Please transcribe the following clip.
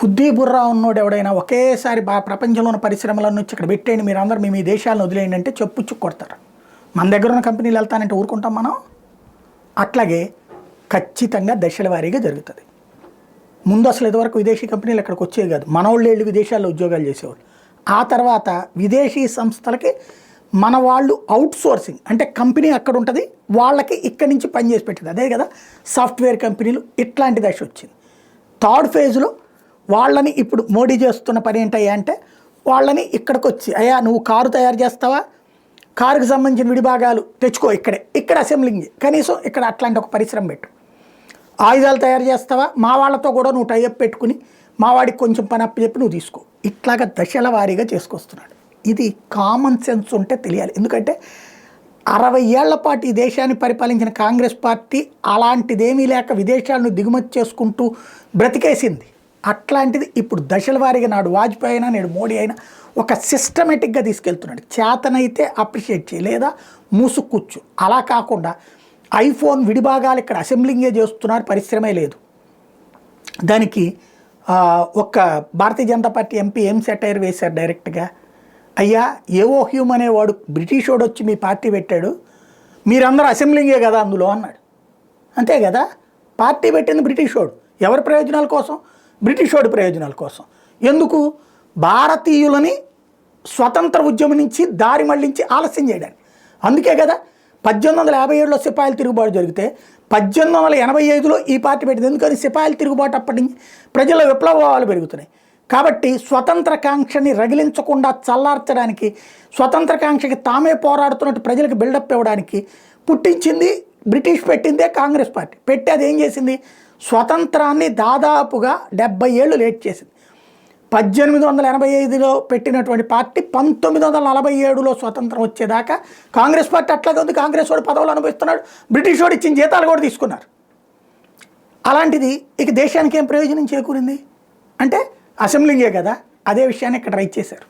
బుద్ధి బుర్ర ఉన్నోడు ఎవడైనా ఒకేసారి ప్రపంచంలో ఉన్న పరిశ్రమలను వచ్చి ఇక్కడ పెట్టేయండి, మీరు అందరూ మీ దేశాలను వదిలేయండి అంటే చెప్పుచ్చు కొడతారు. మన దగ్గర ఉన్న కంపెనీలు వెళ్తానంటే ఊరుకుంటాం మనం? అట్లాగే ఖచ్చితంగా దశల వారీగా జరుగుతుంది. ముందు అసలు ఇదివరకు విదేశీ కంపెనీలు ఇక్కడికి వచ్చేవి కాదు, మనోళ్ళు వెళ్ళి విదేశాల్లో ఉద్యోగాలు చేసేవాళ్ళు. ఆ తర్వాత విదేశీ సంస్థలకి మన వాళ్ళు అవుట్ సోర్సింగ్ అంటే కంపెనీ అక్కడ ఉంటుంది, వాళ్ళకి ఇక్కడి నుంచి పనిచేసి పెట్టింది. అదే కదా సాఫ్ట్వేర్ కంపెనీలు. ఇట్లాంటి దశ వచ్చింది. థర్డ్ ఫేజ్లో వాళ్ళని ఇప్పుడు మోడీ చేస్తున్న పని ఏంటయ్యా అంటే, వాళ్ళని ఇక్కడికి వచ్చి అయ్యా నువ్వు కారు తయారు చేస్తావా, కారుకి సంబంధించిన విడిభాగాలు తెచ్చుకో, ఇక్కడ అసెంబ్లింగ్ కనీసం ఇక్కడ అట్లాంటి ఒక పరిశ్రమ పెట్టు. ఆయుధాలు తయారు చేస్తావా, మా వాళ్ళతో కూడా నువ్వు టైఅప్ పెట్టుకుని మా వాడికి కొంచెం పని అప్పు చెప్పి నువ్వు తీసుకో. ఇట్లాగా దశల వారీగా చేసుకొస్తున్నాడు. ఇది కామన్ సెన్స్ ఉంటే తెలియాలి. ఎందుకంటే 60 ఏళ్ల పాటు ఈ దేశాన్ని పరిపాలించిన కాంగ్రెస్ పార్టీ అలాంటిదేమీ లేక విదేశాలను దిగుమతి చేసుకుంటూ బ్రతికేసింది. అట్లాంటిది ఇప్పుడు దశల వారీగా నాడు వాజ్పేయి అయినా నేడు మోడీ అయినా ఒక సిస్టమేటిక్గా తీసుకెళ్తున్నాడు. చేతనైతే అప్రిషియేట్ చేయి, లేదా మూసుకూర్చు. అలా కాకుండా ఐఫోన్ విడిభాగాలు ఇక్కడ అసెంబ్లింగే చేస్తున్నారు, పరిశ్రమే లేదు. దానికి ఒక భారతీయ జనతా పార్టీ ఎంపీ ఏం సెటైర్ వేశారు డైరెక్ట్గా, అయ్యా ఏవో హ్యూమ్ అనేవాడు బ్రిటిష్ వాడు వచ్చి మీ పార్టీ పెట్టాడు, మీరందరూ అసెంబ్లింగే కదా అందులో అన్నాడు. అంతే కదా, పార్టీ పెట్టింది బ్రిటిష్ వాడు. ఎవరి ప్రయోజనాల కోసం? బ్రిటిష్ వాడి ప్రయోజనాల కోసం. ఎందుకు? భారతీయులని స్వతంత్ర ఉద్యమం నుంచి దారి మళ్లించి ఆలస్యం చేయడానికి. అందుకే కదా 1857లో సిపాయిల తిరుగుబాటు జరిగితే 1885లో ఈ పార్టీ పెట్టింది. ఎందుకని? సిపాయిల తిరుగుబాటు అప్పటి నుంచి ప్రజల విప్లవాలు పెరుగుతున్నాయి కాబట్టి స్వతంత్ర కాంక్షని రగిలించకుండా చల్లార్చడానికి, స్వతంత్ర కాంక్షకి తామే పోరాడుతున్నట్టు ప్రజలకు బిల్డప్ ఇవ్వడానికి పుట్టించింది బ్రిటిష్, పెట్టిందే కాంగ్రెస్ పార్టీ. పెట్టి అది ఏం చేసింది? స్వతంత్రాన్ని దాదాపుగా 70 ఏళ్ళు లేట్ చేసింది. 1885లో పెట్టినటువంటి పార్టీ 1947లో స్వతంత్రం వచ్చేదాకా కాంగ్రెస్ పార్టీ అట్లాగే ఉంది. కాంగ్రెస్ వాడు పదవులు అనుభవిస్తున్నాడు, బ్రిటిష్ వాడు ఇచ్చిన జీతాలు కూడా తీసుకున్నారు. అలాంటిది ఇక దేశానికి ఏం ప్రయోజనం చేకూరింది అంటే అసెంబ్లీయే కదా. అదే విషయాన్ని ఇక్కడ రైట్ చేశారు.